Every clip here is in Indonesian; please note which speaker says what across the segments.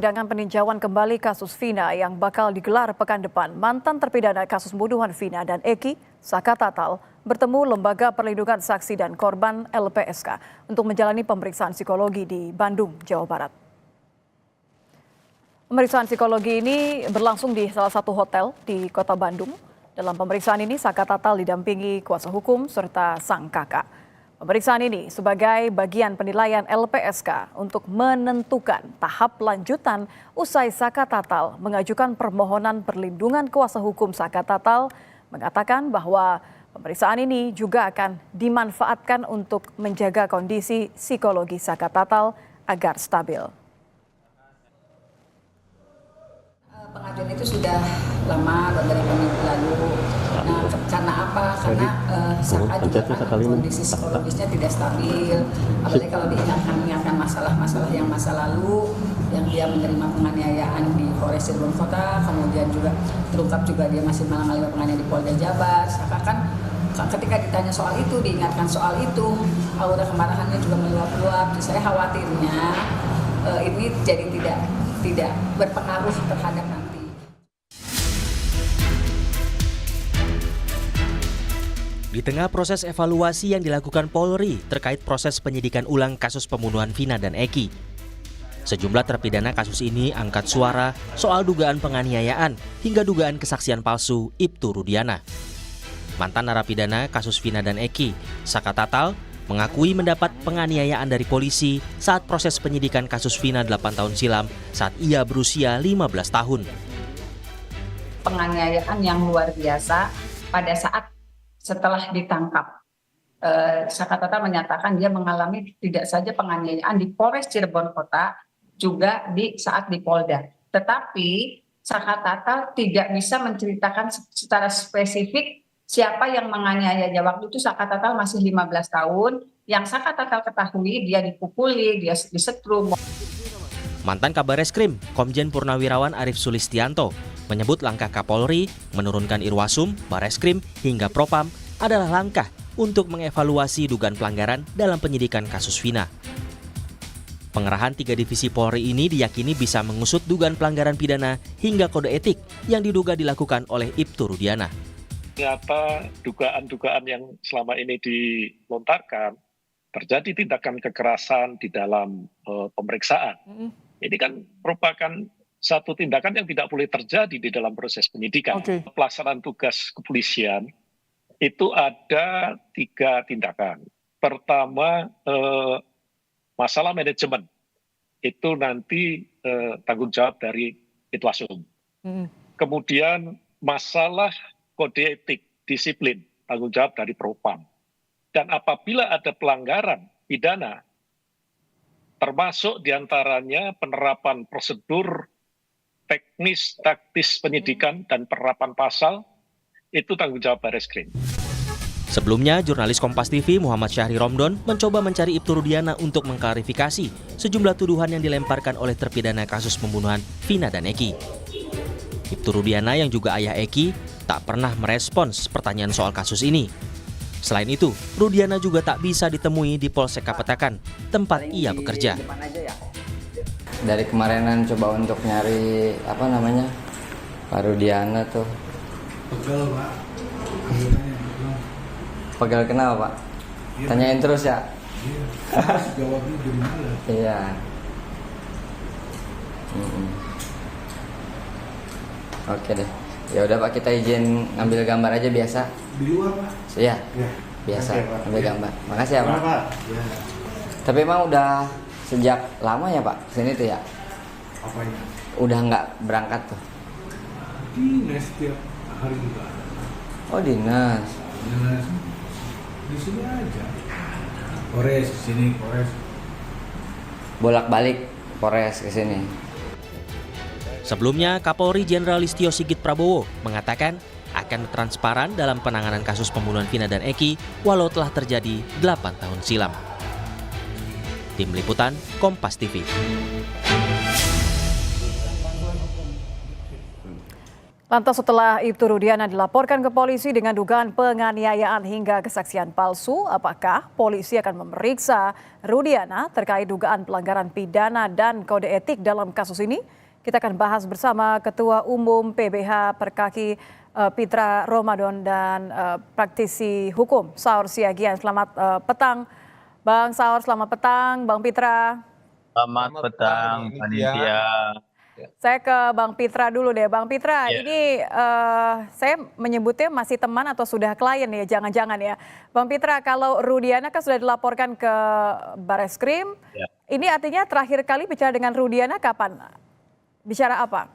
Speaker 1: Persidangan peninjauan kembali kasus Vina yang bakal digelar pekan depan, mantan terpidana kasus pembunuhan Vina dan Eki, Saka Tatal, bertemu Lembaga Perlindungan Saksi dan Korban LPSK untuk menjalani pemeriksaan psikologi di Bandung, Jawa Barat. Pemeriksaan psikologi ini berlangsung di salah satu hotel di kota Bandung. Dalam pemeriksaan ini, Saka Tatal didampingi kuasa hukum serta sang kakak. Pemeriksaan ini sebagai bagian penilaian LPSK untuk menentukan tahap lanjutan usai Saka Tatal mengajukan permohonan perlindungan. Kuasa hukum Saka Tatal mengatakan bahwa pemeriksaan ini juga akan dimanfaatkan untuk menjaga kondisi psikologi Saka Tatal agar stabil.
Speaker 2: Pengajuan itu sudah lama dari minggu lalu. Nah, karena apa? Karena Saka juga kan kondisi psikologisnya tidak stabil. Apalagi kalau diingatkan masalah-masalah yang masa lalu, yang dia menerima penganiayaan di Polres Cirebon Kota, kemudian juga terungkap juga dia masih mengalami penganiayaan di Polda Jabar. Saka kan ketika ditanya soal itu, diingatkan soal itu, aura kemarahannya juga meluap-luap. Saya khawatirnya ini jadi tidak berpengaruh terhadap nanti.
Speaker 3: Di tengah proses evaluasi yang dilakukan Polri terkait proses penyidikan ulang kasus pembunuhan Vina dan Eki, sejumlah terpidana kasus ini angkat suara soal dugaan penganiayaan hingga dugaan kesaksian palsu Ibtu Rudiana. Mantan narapidana kasus Vina dan Eki, Saka Tatal, mengakui mendapat penganiayaan dari polisi saat proses penyidikan kasus Vina 8 tahun silam saat ia berusia 15 tahun.
Speaker 2: Penganiayaan yang luar biasa pada saat setelah ditangkap. Saka Tatal menyatakan dia mengalami tidak saja penganiayaan di Polres Cirebon Kota, juga saat di Polda. Tetapi Saka Tatal tidak bisa menceritakan secara spesifik siapa yang menganiayanya. Waktu itu Saka Tatal masih 15 tahun. Yang Saka Tatal ketahui dia dipukuli, dia disetrum.
Speaker 3: Mantan Kabar Reskrim, Komjen Purnawirawan Arief Sulistianto, menyebut langkah Kapolri menurunkan Irwasum, Bareskrim, hingga Propam adalah langkah untuk mengevaluasi dugaan pelanggaran dalam penyidikan kasus Vina. Pengerahan 3 divisi Polri ini diyakini bisa mengusut dugaan pelanggaran pidana hingga kode etik yang diduga dilakukan oleh Ibtu Rudiana.
Speaker 4: Ternyata dugaan-dugaan yang selama ini dilontarkan, terjadi tindakan kekerasan di dalam pemeriksaan. Ini kan merupakan satu tindakan yang tidak boleh terjadi di dalam proses penyidikan. Pelaksanaan tugas kepolisian itu ada 3 tindakan. Pertama, masalah manajemen. Itu nanti tanggung jawab dari Itwasum. Kemudian masalah kode etik, disiplin, tanggung jawab dari Propam. Dan apabila ada pelanggaran pidana, termasuk diantaranya penerapan prosedur teknis, taktis penyidikan dan penerapan pasal, itu tanggung jawab Bareskrim.
Speaker 3: Sebelumnya, jurnalis Kompas TV Muhammad Syahri Romdon mencoba mencari Ibtu Rudiana untuk mengklarifikasi sejumlah tuduhan yang dilemparkan oleh terpidana kasus pembunuhan Vina dan Eki. Ibtu Rudiana yang juga ayah Eki tak pernah merespons pertanyaan soal kasus ini. Selain itu, Rudiana juga tak bisa ditemui di Polsek Kapetakan, tempat ia bekerja.
Speaker 5: Dari kemarinan coba untuk nyari Pak Rudiana tuh.
Speaker 6: Pegel, Pak.
Speaker 5: Pegel kenapa, Pak? Tanyain terus ya.
Speaker 6: Iya. Harus jawabnya dari mana?
Speaker 5: Iya. Oke deh. Ya udah Pak, kita izin ngambil gambar aja biasa.
Speaker 6: Di luar, Pak.
Speaker 5: Iya.
Speaker 6: Ya.
Speaker 5: Biasa
Speaker 6: Oke, Pak.
Speaker 5: ambil gambar. Makasih ya, Pak.
Speaker 6: Pak. Ya.
Speaker 5: Tapi emang udah sejak lama ya, Pak, sini tuh ya?
Speaker 6: Apa ini?
Speaker 5: Udah nggak berangkat tuh?
Speaker 6: Dinas setiap hari juga.
Speaker 5: Oh, dinas.
Speaker 6: Dinas di sini aja. Polres sini, Polres.
Speaker 5: Bolak-balik Polres ke sini.
Speaker 3: Sebelumnya, Kapolri Jenderal Listio Sigit Prabowo mengatakan akan transparan dalam penanganan kasus pembunuhan Vina dan Eki walau telah terjadi 8 tahun silam. Tim Liputan, Kompas TV.
Speaker 1: Lantas setelah itu Rudiana dilaporkan ke polisi dengan dugaan penganiayaan hingga kesaksian palsu, apakah polisi akan memeriksa Rudiana terkait dugaan pelanggaran pidana dan kode etik dalam kasus ini? Kita akan bahas bersama Ketua Umum PBH Perkaki Pitra Ramadan dan praktisi hukum Saur Siagian. Selamat petang Bang Saur, selamat petang Bang Pitra.
Speaker 7: Selamat petang, panitia.
Speaker 1: Saya ke Bang Pitra dulu deh. Bang Pitra, ini saya menyebutnya masih teman atau sudah klien ya, jangan-jangan ya. Bang Pitra, kalau Rudiana kan sudah dilaporkan ke Bareskrim, ini artinya terakhir kali bicara dengan Rudiana kapan? Bicara apa?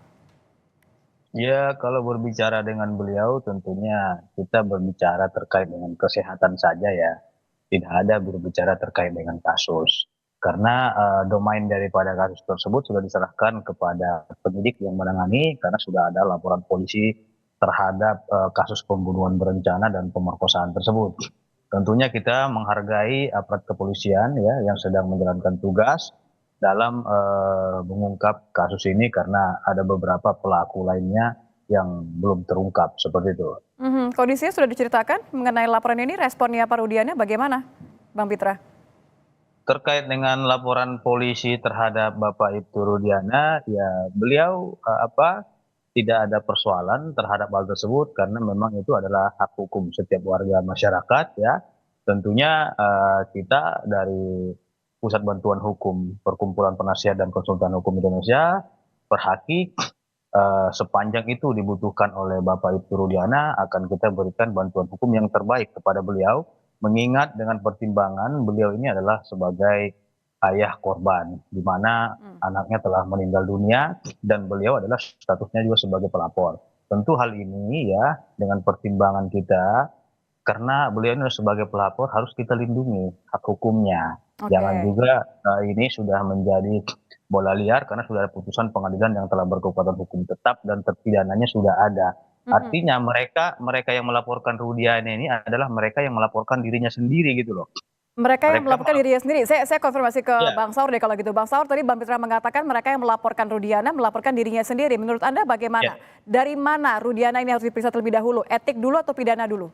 Speaker 7: Ya, kalau berbicara dengan beliau tentunya kita berbicara terkait dengan kesehatan saja ya. Tidak ada berbicara terkait dengan kasus. Karena domain daripada kasus tersebut sudah diserahkan kepada penyidik yang menangani karena sudah ada laporan polisi terhadap kasus pembunuhan berencana dan pemerkosaan tersebut. Tentunya kita menghargai aparat kepolisian ya yang sedang menjalankan tugas dalam mengungkap kasus ini karena ada beberapa pelaku lainnya yang belum terungkap seperti itu.
Speaker 1: Kondisinya sudah diceritakan mengenai laporan ini, responnya Pak Rudiana bagaimana, Bang Pitra?
Speaker 7: Terkait dengan laporan polisi terhadap Bapak Ibtu Rudiana, ya beliau tidak ada persoalan terhadap hal tersebut karena memang itu adalah hak hukum setiap warga masyarakat ya. Tentunya kita dari Pusat Bantuan Hukum Perkumpulan Penasihat dan Konsultan Hukum Indonesia, Perhaki, sepanjang itu dibutuhkan oleh Bapak Ibtu Rudiana akan kita berikan bantuan hukum yang terbaik kepada beliau. Mengingat dengan pertimbangan beliau ini adalah sebagai ayah korban, di mana anaknya telah meninggal dunia dan beliau adalah statusnya juga sebagai pelapor. Tentu hal ini ya dengan pertimbangan kita, karena beliau ini sebagai pelapor harus kita lindungi hak hukumnya. Jangan juga ini sudah menjadi bola liar karena sudah ada putusan pengadilan yang telah berkekuatan hukum tetap dan terpidananya sudah ada. Artinya mereka yang melaporkan Rudiana ini adalah mereka yang melaporkan dirinya sendiri gitu loh.
Speaker 1: Mereka yang melaporkan dirinya sendiri. Saya konfirmasi ke Bang Saur deh kalau gitu. Bang Saur, tadi Bang Pitra mengatakan mereka yang melaporkan Rudiana melaporkan dirinya sendiri. Menurut Anda bagaimana? Dari mana Rudiana ini harus diperiksa terlebih dahulu? Etik dulu atau pidana dulu?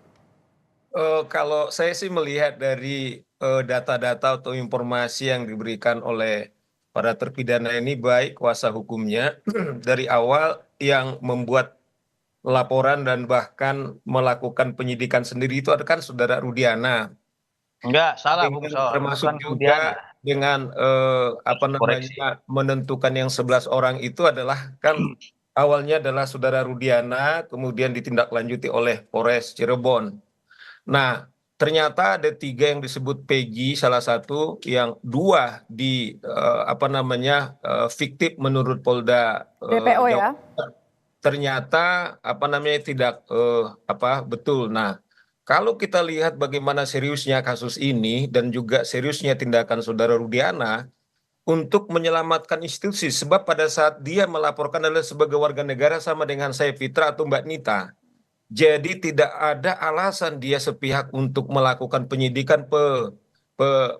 Speaker 8: Kalau saya sih melihat dari data-data atau informasi yang diberikan oleh para terpidana ini, baik kuasa hukumnya dari awal yang membuat laporan dan bahkan melakukan penyidikan sendiri itu ada kan saudara Rudiana.
Speaker 7: Enggak, salah Bung Saur.
Speaker 8: Termasuk juga dengan menentukan yang 11 orang itu adalah kan awalnya adalah saudara Rudiana, kemudian ditindaklanjuti oleh Polres Cirebon. Nah, ternyata ada 3 yang disebut Peggy, salah satu, yang 2 di fiktif menurut Polda
Speaker 1: DPO ya.
Speaker 8: ternyata tidak betul. Nah, kalau kita lihat bagaimana seriusnya kasus ini dan juga seriusnya tindakan saudara Rudiana untuk menyelamatkan institusi, sebab pada saat dia melaporkan adalah sebagai warga negara sama dengan saya Fitra atau Mbak Nita. Jadi tidak ada alasan dia sepihak untuk melakukan penyidikan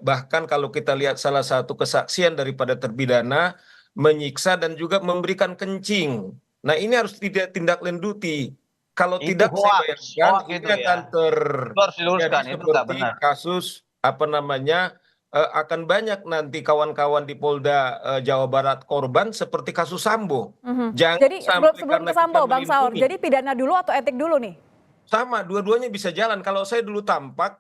Speaker 8: bahkan kalau kita lihat salah satu kesaksian daripada terpidana menyiksa dan juga memberikan kencing. Nah, ini harus ditindaklanjuti. Kalau
Speaker 7: itu
Speaker 8: tidak saya bayangkan ini
Speaker 7: gitu
Speaker 8: akan
Speaker 7: itu
Speaker 8: seperti kasus akan banyak nanti kawan-kawan di Polda Jawa Barat korban seperti kasus Sambo.
Speaker 1: Jadi sebelum ke Sambo, Bang Saur, jadi pidana dulu atau etik dulu nih?
Speaker 8: Sama, dua-duanya bisa jalan. Kalau saya dulu tampak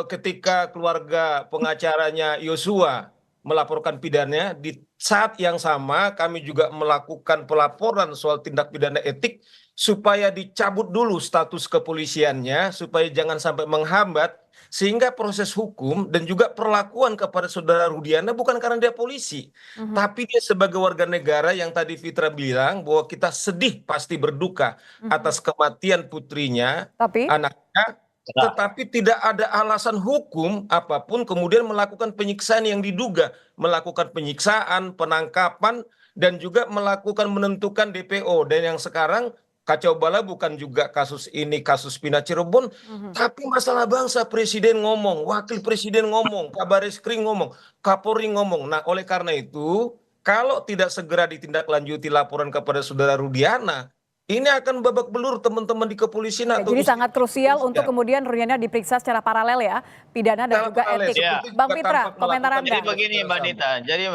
Speaker 8: ketika keluarga pengacaranya Yosua melaporkan pidananya, di saat yang sama kami juga melakukan pelaporan soal tindak pidana etik supaya dicabut dulu status kepolisiannya, supaya jangan sampai menghambat, sehingga proses hukum dan juga perlakuan kepada saudara Rudiana bukan karena dia polisi, tapi dia sebagai warga negara yang tadi Fitra bilang bahwa kita sedih pasti berduka atas kematian putrinya, anaknya, tetapi tidak ada alasan hukum apapun kemudian melakukan penyiksaan yang diduga, melakukan penyiksaan, penangkapan, dan juga melakukan menentukan DPO. Dan yang sekarang kacau bala bukan juga kasus ini, kasus Pina Cirebon, tapi masalah bangsa. Presiden ngomong, wakil presiden ngomong, Kabar Eskrim ngomong, Kapolri ngomong. Nah, oleh karena itu, kalau tidak segera ditindaklanjuti laporan kepada saudara Rudiana, ini akan babak belur teman-teman di kepolisian
Speaker 1: Oke,
Speaker 8: atau
Speaker 1: jadi sangat krusial
Speaker 8: kepolisian.
Speaker 1: untuk kemudian Rudiana diperiksa secara paralel ya, pidana dan
Speaker 8: Secara
Speaker 1: juga
Speaker 8: paralel,
Speaker 1: etik.
Speaker 7: Ya.
Speaker 8: seperti
Speaker 1: Bang
Speaker 8: juga
Speaker 1: Pitra,
Speaker 8: tampak
Speaker 1: komentar
Speaker 8: melakukan
Speaker 1: Anda.
Speaker 7: Jadi begini Mbak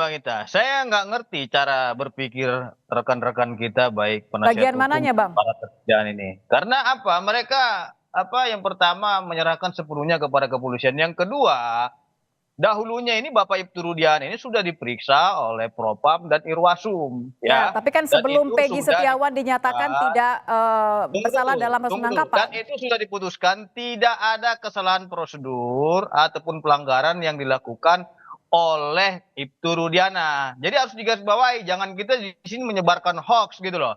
Speaker 7: Nita, saya nggak ngerti cara berpikir rekan-rekan kita baik penasihat
Speaker 1: Bagian
Speaker 7: hukum
Speaker 1: mananya, Bang?
Speaker 7: para terpidana ini. Karena apa? Mereka yang pertama menyerahkan sepenuhnya kepada kepolisian. Yang kedua, dahulunya ini Bapak Ibtu Rudiana ini sudah diperiksa oleh Propam dan Irwasum,
Speaker 1: Ya,
Speaker 7: ya.
Speaker 1: tapi kan
Speaker 7: Dan
Speaker 1: sebelum
Speaker 7: itu
Speaker 1: Peggy
Speaker 7: sudah
Speaker 1: Setiawan dinyatakan
Speaker 7: diputuskan.
Speaker 1: tidak
Speaker 7: Tunggu
Speaker 1: bersalah
Speaker 7: dulu,
Speaker 1: dalam kasus
Speaker 7: tunggu dulu. Dan
Speaker 1: penangkapan.
Speaker 7: itu sudah diputuskan tidak ada kesalahan prosedur ataupun pelanggaran yang dilakukan oleh Ibtu Rudiana. Jadi harus digarisbawahi, jangan kita di sini menyebarkan hoax gitu loh.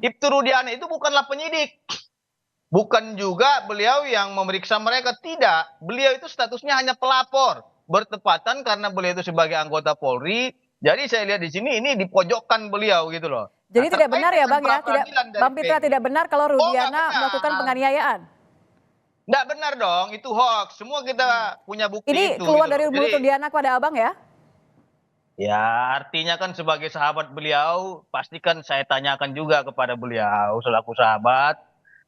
Speaker 7: Ibtu Rudiana itu bukanlah penyidik. Bukan juga beliau yang memeriksa mereka, tidak. Beliau itu statusnya hanya pelapor. Bertepatan karena beliau itu sebagai anggota Polri, jadi saya lihat di sini ini dipojokkan beliau gitu loh.
Speaker 1: Jadi tidak benar ya Bang ya, Bang Pitra tidak benar kalau
Speaker 7: nggak
Speaker 1: Rudiana
Speaker 7: benar.
Speaker 1: melakukan penganiayaan.
Speaker 7: Nggak benar dong, itu hoax. Semua kita punya bukti
Speaker 1: Ini
Speaker 7: itu.
Speaker 1: keluar
Speaker 7: gitu
Speaker 1: dari
Speaker 7: loh.
Speaker 1: mulut
Speaker 7: Jadi,
Speaker 1: Rudiana kepada Abang ya?
Speaker 7: ya artinya kan sebagai sahabat beliau, pastikan saya tanyakan juga kepada beliau selaku sahabat.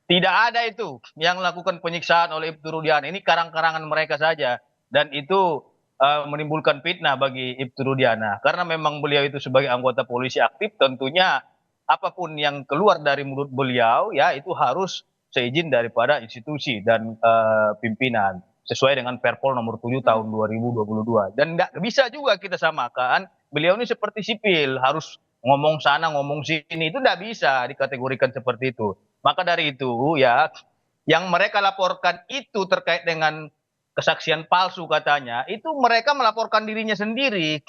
Speaker 7: Tidak ada itu yang melakukan penyiksaan oleh Ibtu Rudiana. Ini karang-karangan mereka saja. Dan itu menimbulkan fitnah bagi Ibtu Rudiana. Karena memang beliau itu sebagai anggota polisi aktif, tentunya apapun yang keluar dari mulut beliau, ya itu harus seizin daripada institusi dan pimpinan. Sesuai dengan Perpol nomor 7 tahun 2022. Dan nggak bisa juga kita samakan, beliau ini seperti sipil, harus ngomong sana, ngomong sini, itu nggak bisa dikategorikan seperti itu. Maka dari itu ya, yang mereka laporkan itu terkait dengan kesaksian palsu katanya, itu mereka melaporkan dirinya sendiri.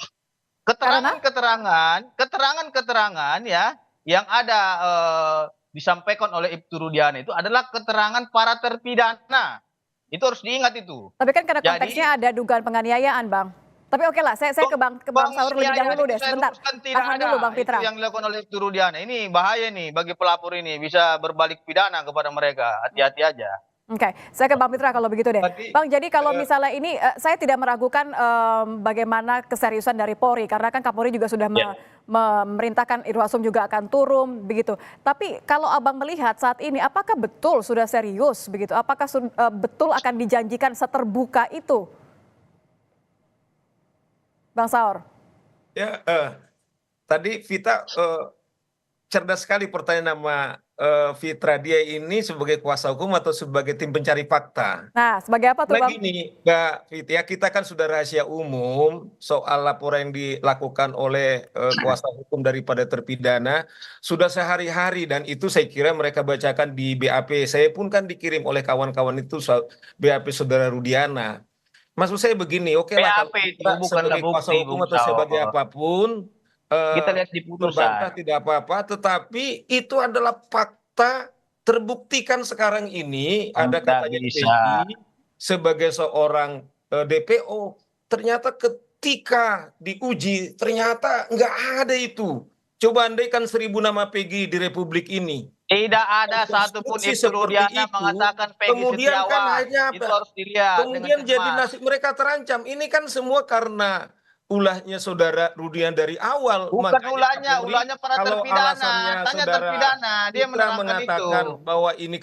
Speaker 7: Keterangan-keterangan ya, yang ada disampaikan oleh Ibtu Rudiana itu adalah keterangan para terpidana. Itu harus diingat itu.
Speaker 1: Tapi kan karena
Speaker 7: Jadi-
Speaker 1: konteksnya ada dugaan penganiayaan Bang. Tapi oke lah, saya ke Bang Saur lebih dahulu deh, sebentar. Tahan dulu Bang Pitra.
Speaker 7: Itu yang dilakukan oleh Ibtu Rudiana. Ini bahaya nih bagi pelapor ini, bisa berbalik pidana kepada mereka. Hati-hati aja.
Speaker 1: Oke, saya ke Bang Pitra kalau begitu deh. Bang, jadi kalau misalnya ini, saya tidak meragukan bagaimana keseriusan dari Polri, karena kan Kapolri juga sudah memerintahkan Irwasum juga akan turun, begitu. Tapi kalau Abang melihat saat ini, apakah betul sudah serius, begitu? Apakah betul akan dijanjikan seterbuka itu? Bang Saur.
Speaker 8: Ya, tadi Vita cerdas sekali pertanyaan nama Fitra. Dia ini sebagai kuasa hukum atau sebagai tim pencari fakta?
Speaker 1: Nah, sebagai apa tuh
Speaker 8: Nah
Speaker 1: Bang?
Speaker 8: gini, Mbak Fit, ya kita kan sudah rahasia umum soal laporan yang dilakukan oleh kuasa hukum daripada terpidana sudah sehari-hari, dan itu saya kira mereka bacakan di BAP. Saya pun kan dikirim oleh kawan-kawan itu soal BAP saudara Rudiana. Maksud saya begini, oke lah kalau
Speaker 7: BAP itu
Speaker 8: kita
Speaker 7: bukanlah
Speaker 8: sebagai kuasa
Speaker 7: bukti,
Speaker 8: hukum
Speaker 7: Bung
Speaker 8: atau sebagai
Speaker 7: Saur.
Speaker 8: apapun
Speaker 7: Kita lihat di
Speaker 8: berbantah
Speaker 7: putusan.
Speaker 8: tidak apa-apa, tetapi itu adalah fakta terbuktikan sekarang ini. Ada
Speaker 7: Nggak
Speaker 8: katanya
Speaker 7: bisa.
Speaker 8: Peggy sebagai seorang DPO, ternyata ketika diuji ternyata nggak ada itu. Coba andaikan 1000 nama Peggy di Republik ini,
Speaker 7: Tidak ada satupun
Speaker 8: konstruksi
Speaker 7: Ibtu
Speaker 8: seperti
Speaker 7: Rudiana
Speaker 8: itu,
Speaker 7: mengatakan Peggy
Speaker 8: kemudian kan
Speaker 7: Setiawan.
Speaker 8: hanya
Speaker 7: Itu
Speaker 8: apa?
Speaker 7: harus dilihat
Speaker 8: Kemudian
Speaker 7: dengan
Speaker 8: jadi
Speaker 7: cermat.
Speaker 8: nasib mereka terancam. Ini kan semua karena ulahnya saudara Rudiana dari awal.
Speaker 7: Bukan
Speaker 8: Makanya Kapolri,
Speaker 7: ulahnya para
Speaker 8: kalau
Speaker 7: terpidana.
Speaker 8: alasannya
Speaker 7: Tanya
Speaker 8: saudara
Speaker 7: terpidana, dia
Speaker 8: Fitra
Speaker 7: menerangkan
Speaker 8: mengatakan
Speaker 7: itu.
Speaker 8: bahwa ini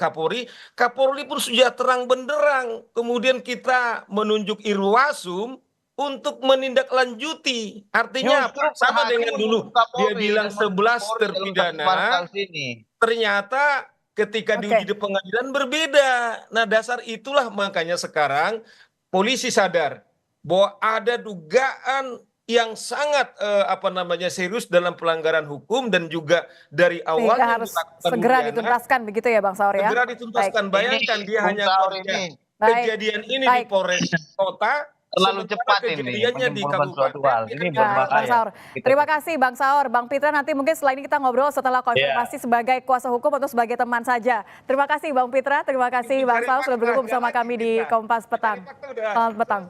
Speaker 8: Kapolri pun sudah terang benderang. Kemudian kita menunjuk Irwasum untuk menindaklanjuti. Artinya
Speaker 7: Justru
Speaker 8: apa? Sama
Speaker 7: Pak Hakim
Speaker 8: dengan dulu
Speaker 7: menunjuk Kapolri
Speaker 8: dia bilang
Speaker 7: dan
Speaker 8: 11
Speaker 7: Polri dalam
Speaker 8: terpidana,
Speaker 7: kasus ini.
Speaker 8: ternyata ketika
Speaker 1: Oke.
Speaker 8: diuji di pengadilan berbeda. Nah, dasar itulah makanya sekarang polisi sadar bahwa ada dugaan yang sangat serius dalam pelanggaran hukum, dan juga dari awal
Speaker 1: Sehingga harus segera dituntaskan begitu ya Bang Saur ya?
Speaker 8: segera dituntaskan.
Speaker 1: Baik.
Speaker 8: Bayangkan dia
Speaker 7: Bung
Speaker 8: hanya
Speaker 7: Saur
Speaker 8: kerja
Speaker 7: ini
Speaker 1: Baik.
Speaker 8: kejadian ini di
Speaker 1: Baik.
Speaker 8: Polres Kota,
Speaker 7: terlalu
Speaker 8: sementara
Speaker 7: cepat ini
Speaker 8: kejadiannya di
Speaker 7: menyimpulkan suatu hal.
Speaker 8: kabupaten.
Speaker 7: Ini
Speaker 1: Nah, Bang
Speaker 7: berbahaya.
Speaker 1: Saur. Terima kasih Bang Saur. Bang Pitra, nanti mungkin setelah ini kita ngobrol setelah konfirmasi sebagai kuasa hukum atau sebagai teman saja. Terima kasih Bang Pitra, terima kasih Bang Saur sudah bergabung bersama kami di Kompas Petang. Selamat petang.